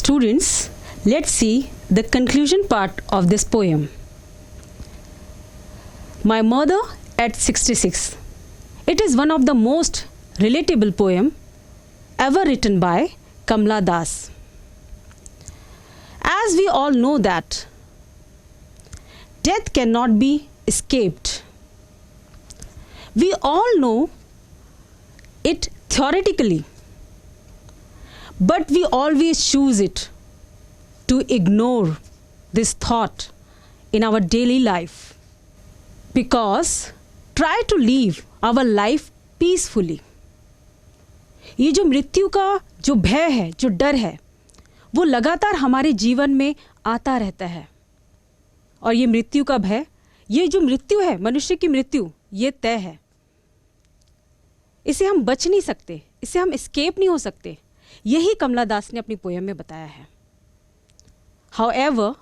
Students, let's see the conclusion part of this poem. My Mother at 66. It is one of the most relatable poem ever written by Kamla Das. As we all know that death cannot be escaped. We all know it theoretically, but we always choose it to ignore this thought in our daily life because try to live our life peacefully. ये जो मृत्यु का जो भय है, जो डर है, वो लगातार हमारे जीवन में आता रहता है और ये मृत्यु का भय, ये जो मृत्यु है, मनुष्य की मृत्यु, ये तय है. इसे हम बच नहीं सकते, इसे हम एस्केप नहीं हो सकते. यही कमला दास ने अपनी पोयम में बताया है. However,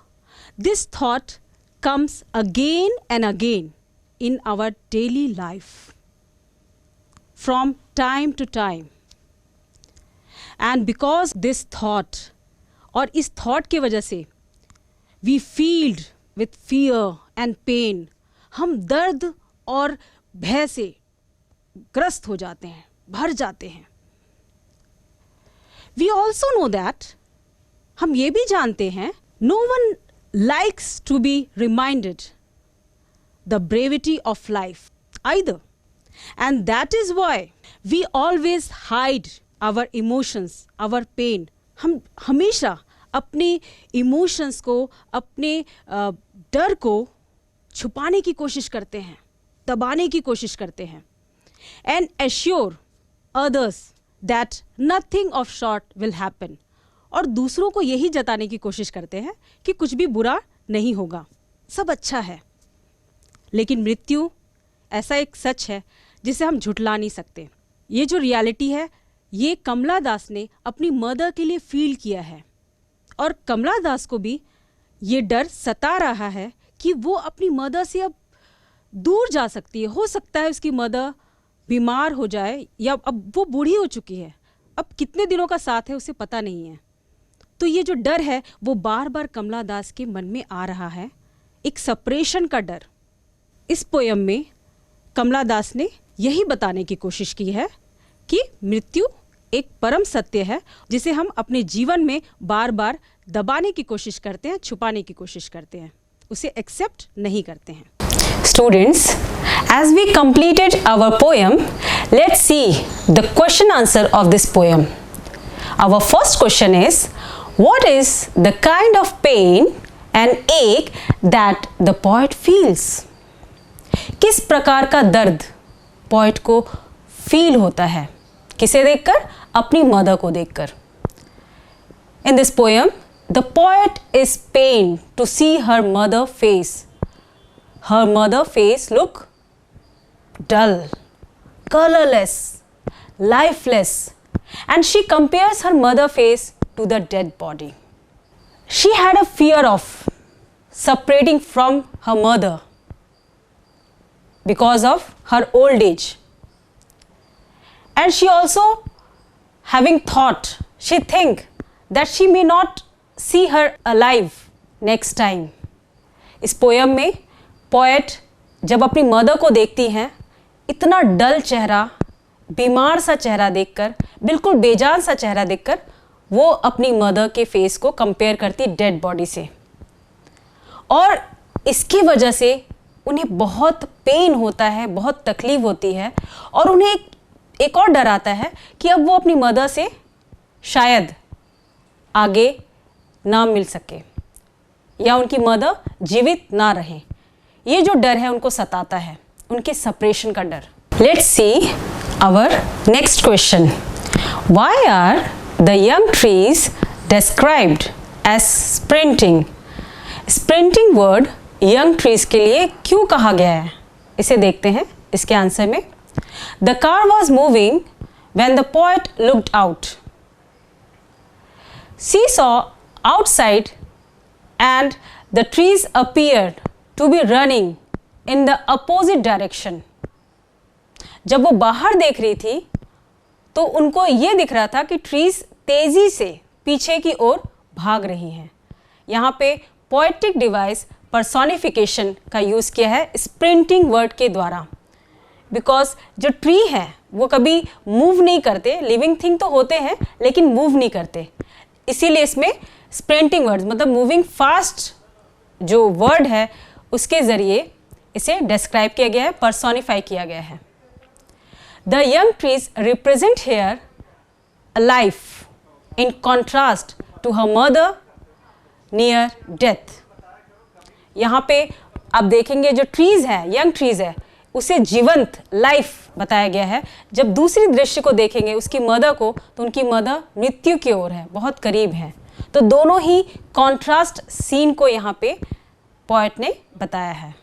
this thought comes again and again in our daily life from time to time. And because this thought और इस थॉट की वजह से we filled with fear and pain, हम दर्द और भय से ग्रस्त हो जाते हैं, भर जाते हैं. वी ऑल्सो नो दैट, हम ये भी जानते हैं, no one likes to be reminded the brevity of life either, and that is why we always hide our emotions, our pain. हम हमेशा अपने इमोशंस को, अपने डर को छुपाने की कोशिश करते हैं, दबाने की कोशिश करते हैं. And assure others that nothing of short will happen. और दूसरों को यही जताने की कोशिश करते हैं कि कुछ भी बुरा नहीं होगा, सब अच्छा है. लेकिन मृत्यु ऐसा एक सच है जिसे हम झुठला नहीं सकते. ये जो रियलिटी है, ये कमला दास ने अपनी मदर के लिए फील किया है और कमला दास को भी ये डर सता रहा है कि वो अपनी मदर से अब दूर जा सकती है. हो सकता है उसकी मदर बीमार हो जाए या अब वो बूढ़ी हो चुकी है, अब कितने दिनों का साथ है उसे पता नहीं है. तो ये जो डर है वो बार बार कमला दास के मन में आ रहा है, एक सेपरेशन का डर. इस पोयम में कमला दास ने यही बताने की कोशिश की है कि मृत्यु एक परम सत्य है जिसे हम अपने जीवन में बार बार दबाने की कोशिश करते हैं, छुपाने की कोशिश करते हैं, उसे एक्सेप्ट नहीं करते हैं. Students, as we completed our poem, let's see the question answer of this poem. Our first question is, what is the kind of pain and ache that the poet feels? किस प्रकार का दर्द poet को feel होता है, किसे देखकर? अपनी मदर को देखकर. In this poem, the poet is pained to see her mother face. Her mother face look dull, colorless, lifeless, and she compares her mother face to the dead body. She had a fear of separating from her mother because of her old age. And she also having thought, she think that she may not see her alive next time. इस poem में poet जब अपनी mother को देखती हैं, इतना डल चेहरा, बीमार सा चेहरा देखकर, बिल्कुल बेजान सा चेहरा देखकर, वो अपनी मदर के फेस को कंपेयर करती डेड बॉडी से. और इसकी वजह से उन्हें बहुत पेन होता है, बहुत तकलीफ होती है और उन्हें एक और डर आता है कि अब वो अपनी मदर से शायद आगे ना मिल सके या उनकी मदर जीवित ना रहे. ये जो डर है उनको सताता है, उनके सेपरेशन का डर. Let's see our next question. Why are the young trees described as sprinting? Sprinting word young trees के लिए क्यों कहा गया है, इसे देखते हैं इसके आंसर में. The car was moving when the poet looked out. She saw outside and the trees appeared to be running in the opposite direction. जब वो बाहर देख रही थी तो उनको ये दिख रहा था कि ट्रीज तेजी से पीछे की ओर भाग रही हैं। यहाँ पे पोएटिक डिवाइस पर्सोनिफिकेशन का यूज़ किया है स्प्रिंटिंग वर्ड के द्वारा, बिकॉज जो ट्री है वो कभी मूव नहीं करते, लिविंग थिंग तो होते हैं लेकिन मूव नहीं करते, इसीलिए इसमें स्प्रिंटिंग वर्ड मतलब मूविंग फास्ट जो वर्ड है उसके ज़रिए इसे डिस्क्राइब किया गया है, पर्सोनिफाई किया गया है। The young trees represent here a life in contrast to her mother near death. यहाँ पे आप देखेंगे जो ट्रीज है, यंग ट्रीज है, उसे जीवंत लाइफ बताया गया है। जब दूसरी दृश्य को देखेंगे उसकी मदर को, तो उनकी मदर मृत्यु की ओर है, बहुत करीब है। तो दोनों ही कॉन्ट्रास्ट सीन को यहाँ पे पोएट ने बताया है।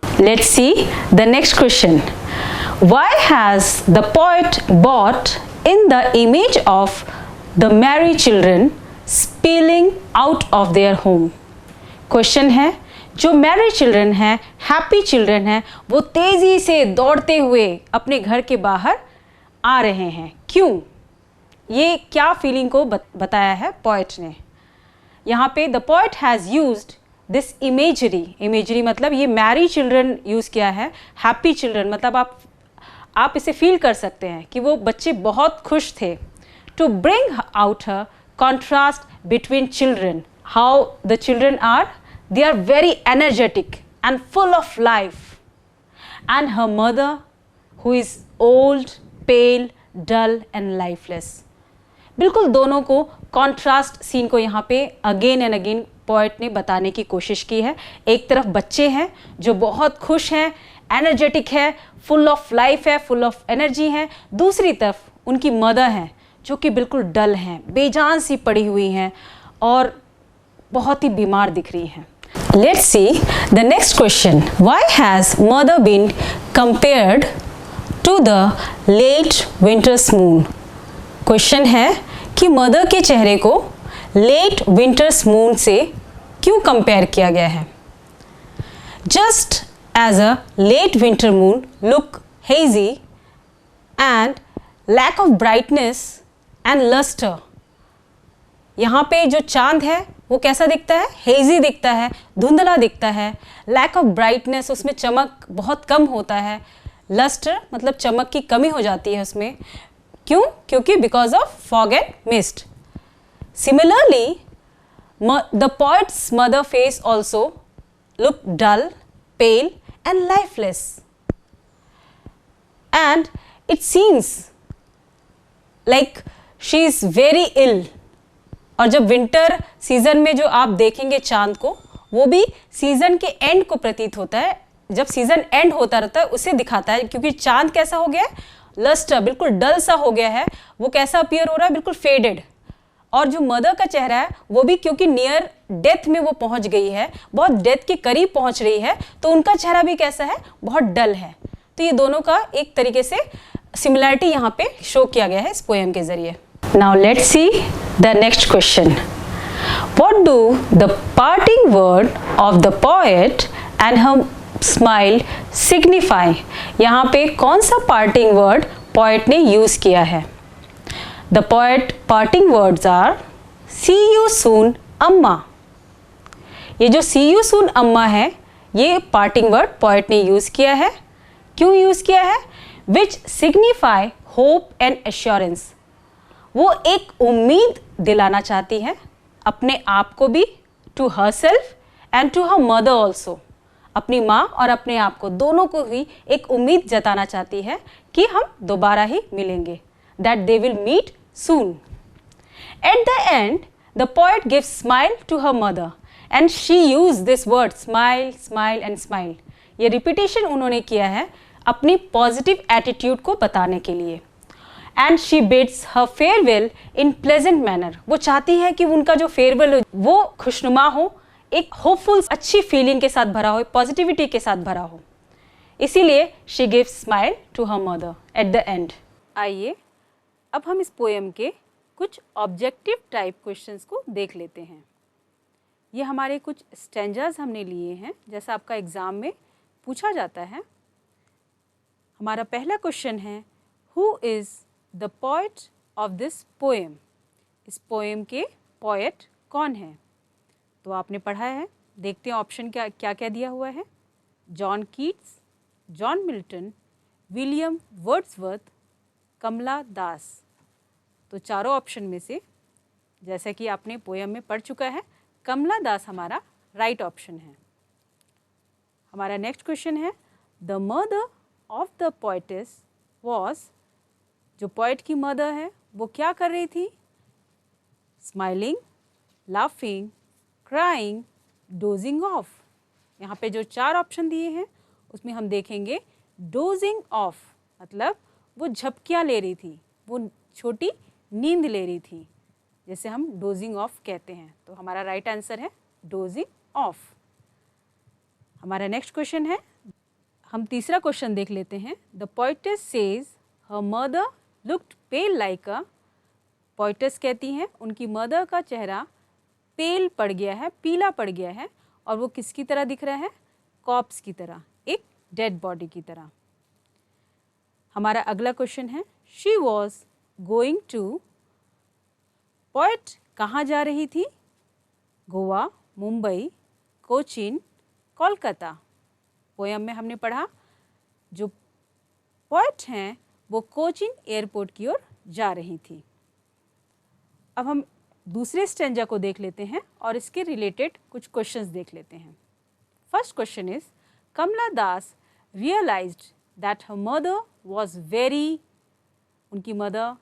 Let's see the next question. Why has the poet brought in the image of the married children spilling out of their home. Question है, जो मैरिड चिल्ड्रन हैं, हैप्पी चिल्ड्रन हैं, वो तेज़ी से दौड़ते हुए अपने घर के बाहर आ रहे हैं, क्यों? ये क्या फीलिंग को बताया है पोएट ने। यहाँ पे the poet has used this imagery मतलब ये मैरिड चिल्ड्रन यूज़ किया है, हैप्पी चिल्ड्रन मतलब आप इसे फील कर सकते हैं कि वो बच्चे बहुत खुश थे। To bring out a contrast between children, how the children they are very energetic and full of life, and her mother who is old, pale, dull and lifeless। बिल्कुल दोनों को कॉन्ट्रास्ट सीन को यहाँ पे अगेन एंड अगेन पोएट ने बताने की कोशिश की है। एक तरफ बच्चे हैं जो बहुत खुश हैं, एनर्जेटिक है, फुल ऑफ लाइफ है, फुल ऑफ एनर्जी है, दूसरी तरफ उनकी मदर हैं जो कि बिल्कुल डल हैं, बेजान सी पड़ी हुई हैं और बहुत ही बीमार दिख रही हैं। Let's see the next question. Why has mother been compared to the late winter's moon. Question है कि मदर के चेहरे को लेट विंटर्स मून से क्यों कंपेयर किया गया है। Just as a late winter moon look hazy and lack of brightness and lustre. यहाँ पे जो चांद है वो कैसा दिखता है, हेजी दिखता है, धुंधला दिखता है। लैक ऑफ ब्राइटनेस, उसमें चमक बहुत कम होता है। लस्टर मतलब चमक की कमी हो जाती है उसमें, क्यों? क्योंकि because of fog and mist. Similarly the poet's mother face also look dull, pale and lifeless, and it seems like she is very ill. और जब विंटर सीजन में जो आप देखेंगे चांद को, वो भी सीजन के एंड को प्रतीत होता है। जब सीजन एंड होता रहता है उसे दिखाता है, क्योंकि चांद कैसा हो गया है, लस्टर बिल्कुल डल सा हो गया है। वो कैसा अपीयर हो रहा है, बिल्कुल फेडेड। और जो मदर का चेहरा है वो भी क्योंकि नियर डेथ में वो पहुंच गई है, बहुत डेथ के करीब पहुंच रही है, तो उनका चेहरा भी कैसा है, बहुत डल है। तो ये दोनों का एक तरीके से सिमिलैरिटी यहाँ पे शो किया गया है इस पोएम के जरिए। Now let's see the next question. What do the parting word of the poet and her smile signify. यहाँ पे कौन सा पार्टिंग वर्ड पोएट ने यूज किया है। The poet parting words are see you soon अम्मा। ये जो सी यू सून अम्मा है, ये पार्टिंग वर्ड पोएट ने यूज किया है। क्यों यूज किया है? Which signify hope and assurance. वो एक उम्मीद दिलाना चाहती है अपने आप को भी, to herself and to her mother also. अपनी माँ और अपने आप को, दोनों को ही एक उम्मीद जताना चाहती है कि हम दोबारा ही मिलेंगे, that they will meet soon. At the end the poet gives smile to her mother and she use this word smile, smile and smile. ये रिपीटेशन उन्होंने किया है अपनी पॉजिटिव एटीट्यूड को बताने के लिए। And she bids her farewell in pleasant manner. वो चाहती है कि उनका जो फेयरवेल हो वो खुशनुमा हो, एक होपफुल अच्छी फीलिंग के साथ भरा हो, पॉजिटिविटी के साथ भरा हो। इसीलिए she gives smile to her mother at the end. आइए अब हम इस पोएम के कुछ ऑब्जेक्टिव टाइप क्वेश्चंस को देख लेते हैं। ये हमारे कुछ स्टैंजास हमने लिए हैं, जैसा आपका एग्ज़ाम में पूछा जाता है। हमारा पहला क्वेश्चन है, who is the poet of this poem. इस पोएम के पोएट कौन है? तो आपने पढ़ा है, देखते हैं ऑप्शन क्या क्या क्या दिया हुआ है। John Keats, John Milton, William Wordsworth, Kamala Das. तो चारों ऑप्शन में से जैसा कि आपने पोयम में पढ़ चुका है, कमला दास हमारा राइट ऑप्शन है। हमारा नेक्स्ट क्वेश्चन है, the mother of the poetess was, जो पोएट की मदर है वो क्या कर रही थी? Smiling, laughing, crying, dosing of. यहाँ पे जो चार ऑप्शन दिए हैं उसमें हम देखेंगे डोजिंग ऑफ मतलब वो झपकियाँ ले रही थी, वो छोटी नींद ले रही थी, जैसे हम डोजिंग ऑफ कहते हैं। तो हमारा राइट आंसर है डोजिंग ऑफ। हमारा नेक्स्ट क्वेश्चन है, हम तीसरा क्वेश्चन देख लेते हैं। The poetess says her mother looked pale like a, poetess कहती हैं उनकी मदर का चेहरा पेल पड़ गया है, पीला पड़ गया है, और वो किसकी तरह दिख रहा है? कॉप्स की तरह, एक डेड बॉडी की तरह। हमारा अगला क्वेश्चन है, she was going to, poet कहाँ जा रही थी? गोवा, मुंबई, कोचीन, कोलकाता। पोयम में हमने पढ़ा जो पोएट हैं वो कोचीन एयरपोर्ट की ओर जा रही थी। अब हम दूसरे स्टेंजा को देख लेते हैं और इसके रिलेटेड कुछ क्वेश्चंस देख लेते हैं। First question is, Kamala Das realised that her mother was very, उनकी मदर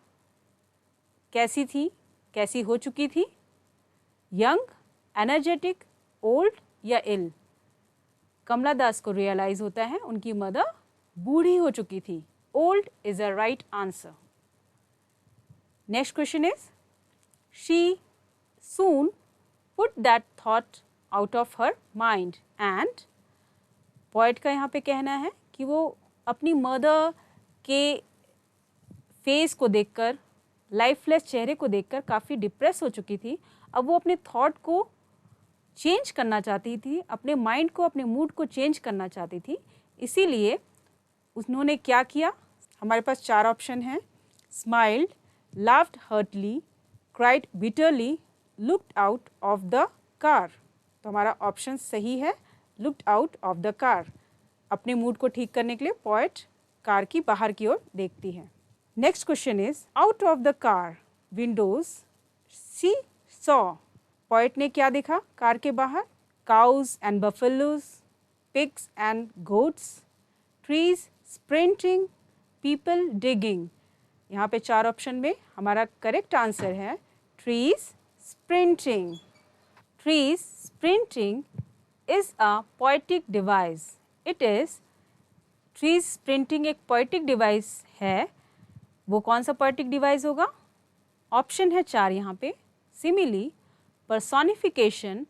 कैसी थी, कैसी हो चुकी थी? यंग, एनर्जेटिक, ओल्ड या इल? कमला दास को रियलाइज होता है उनकी मदर बूढ़ी हो चुकी थी। Old is a right answer. Next question is, she soon put that thought out of her mind and, poet का यहाँ पे कहना है कि वो अपनी मदर के फेस को देखकर, लाइफलेस चेहरे को देखकर काफ़ी डिप्रेस हो चुकी थी। अब वो अपने थॉट को चेंज करना चाहती थी, अपने माइंड को, अपने मूड को चेंज करना चाहती थी, इसीलिए उन्होंने क्या किया? हमारे पास चार ऑप्शन हैं, smiled, laughed heartily, cried bitterly, looked out of the car. तो हमारा ऑप्शन सही है, looked out of the car. अपने मूड को ठीक करने के लिए पोएट कार की बाहर की ओर देखती है। Next question is, out of the car windows she saw, poet ने क्या देखा कार के बाहर? Cows and buffaloes, pigs and goats, trees sprinting, people digging. यहाँ पे चार ऑप्शन में हमारा करेक्ट आंसर है trees sprinting. Trees sprinting is a poetic device. It is, trees sprinting एक पोएटिक डिवाइस है। वो कौन सा पोएटिक डिवाइस होगा? ऑप्शन है चार यहाँ पे, सिमिली, पर्सोनिफिकेशन,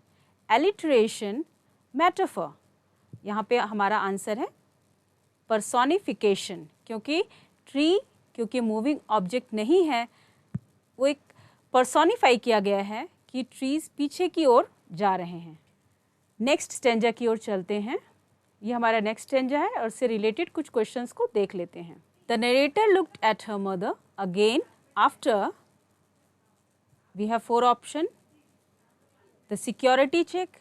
एलिट्रेशन, मेटाफर। यहाँ पे हमारा आंसर है पर्सोनिफिकेशन, क्योंकि ट्री क्योंकि मूविंग ऑब्जेक्ट नहीं है, वो एक पर्सोनिफाई किया गया है कि ट्रीज पीछे की ओर जा रहे हैं। नेक्स्ट स्टेंजा की ओर चलते हैं। ये हमारा नेक्स्ट स्टेंजा है और इससे रिलेटेड कुछ क्वेश्चंस को देख लेते हैं। The narrator looked at her mother again after, we have four option, the security check,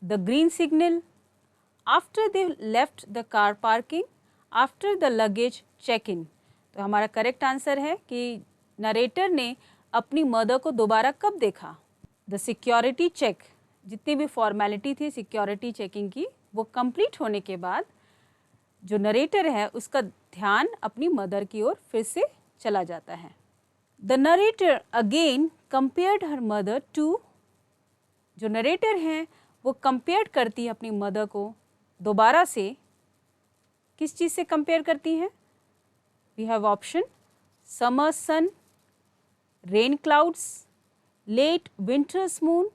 the green signal, after they left the car parking, after the luggage check-in। तो हमारा करेक्ट आंसर है कि narrator ने अपनी mother को दोबारा कब देखा? द सिक्योरिटी चेक, जितनी भी फॉर्मेलिटी थी सिक्योरिटी चेकिंग की, वो कंप्लीट होने के बाद जो नरेटर है उसका ध्यान अपनी मदर की ओर फिर से चला जाता है। The narrator again compared her mother to, जो नरेटर हैं वो कंपेयर करती है अपनी मदर को दोबारा से, किस चीज़ से कंपेयर करती हैं? We have option, summer sun, rain clouds, late winter's moon,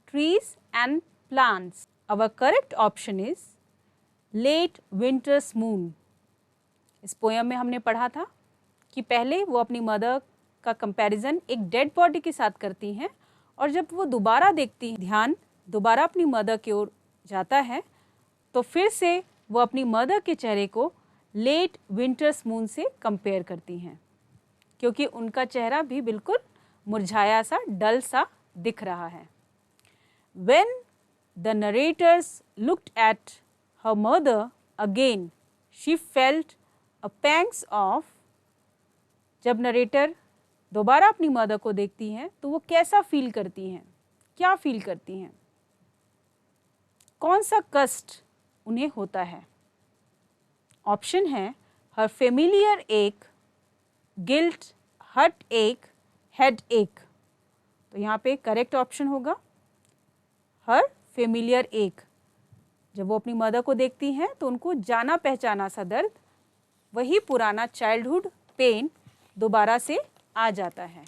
trees and plants. Our correct option is late winter's moon. इस पोयम में हमने पढ़ा था कि पहले वो अपनी मदर का कंपैरिजन एक डेड बॉडी के साथ करती हैं, और जब वो दोबारा देखती हैं, ध्यान दोबारा अपनी मदर की ओर जाता है, तो फिर से वो अपनी मदर के चेहरे को लेट विंटर्स मून से कंपेयर करती हैं, क्योंकि उनका चेहरा भी बिल्कुल मुरझाया सा, डल सा दिख रहा है। When the narrators looked at her mother again, she felt a pangs of. जब नरेटर दोबारा अपनी मदर को देखती हैं तो वो कैसा फील करती हैं, क्या फील करती हैं, कौन सा कष्ट उन्हें होता है? ऑप्शन है हर फेमिलियर एक, गिल्ट, हर्ट एक, हेड एक। तो यहाँ पे करेक्ट ऑप्शन होगा हर फेमिलियर एक। जब वो अपनी मदर को देखती हैं तो उनको जाना पहचाना सा दर्द, वही पुराना चाइल्डहुड पेन दोबारा से आ जाता है।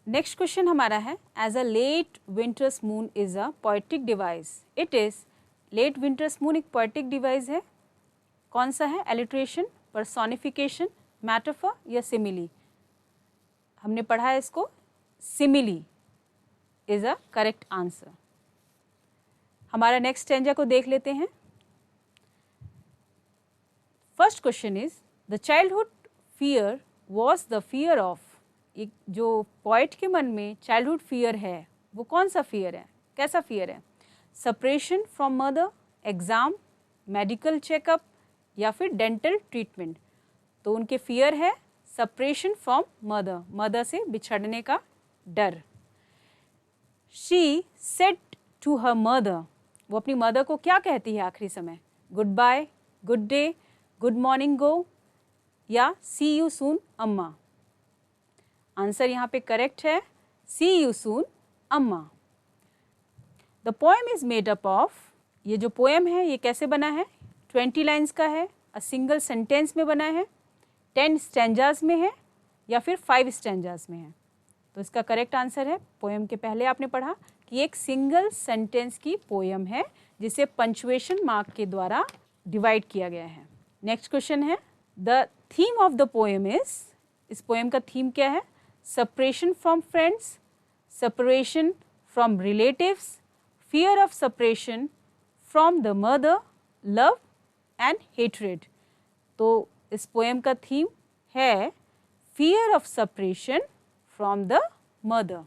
नेक्स्ट क्वेश्चन हमारा है, as a late winter's moon is a poetic device. It is, late winter's moon एक पोएटिक डिवाइस है। कौन सा है? एलिट्रेशन, पर्सोनिफिकेशन, मैटाफर या सिमिली? हमने पढ़ा है इसको, simile is a correct answer. हमारा नेक्स्ट स्टैंजा को देख लेते हैं। First question is, the childhood fear was the fear of. एक जो पोइट के मन में चाइल्डहुड फियर है वो कौन सा फियर है, कैसा फियर है? Separation from mother, exam, medical checkup या फिर डेंटल ट्रीटमेंट? तो उनके फियर है सेपरेशन फ्रॉम मदर, मदर से बिछड़ने का डर। She said to her mother, वो अपनी मदर को क्या कहती है आखिरी समय? Goodbye, good day, good morning go या सी यू सून अम्मा? आंसर यहाँ पे करेक्ट है, सी यू सून अम्मा। The poem is made up of, ये जो पोएम है ये कैसे बना है? 20 लाइन्स का है, अ सिंगल सेंटेंस में बना है, 10 स्टैंजाज में है या फिर 5 स्टैंजाज में है? तो इसका करेक्ट आंसर है, पोएम के पहले आपने पढ़ा कि एक सिंगल सेंटेंस की पोएम है जिसे पंचुएशन मार्क के द्वारा डिवाइड किया गया है। नेक्स्ट क्वेश्चन है, the theme of the poem is, इस पोएम का थीम क्या है? Separation from friends, separation from relatives, fear of separation from the mother, love and hatred. तो इस पोएम का थीम है fear of separation from the mother.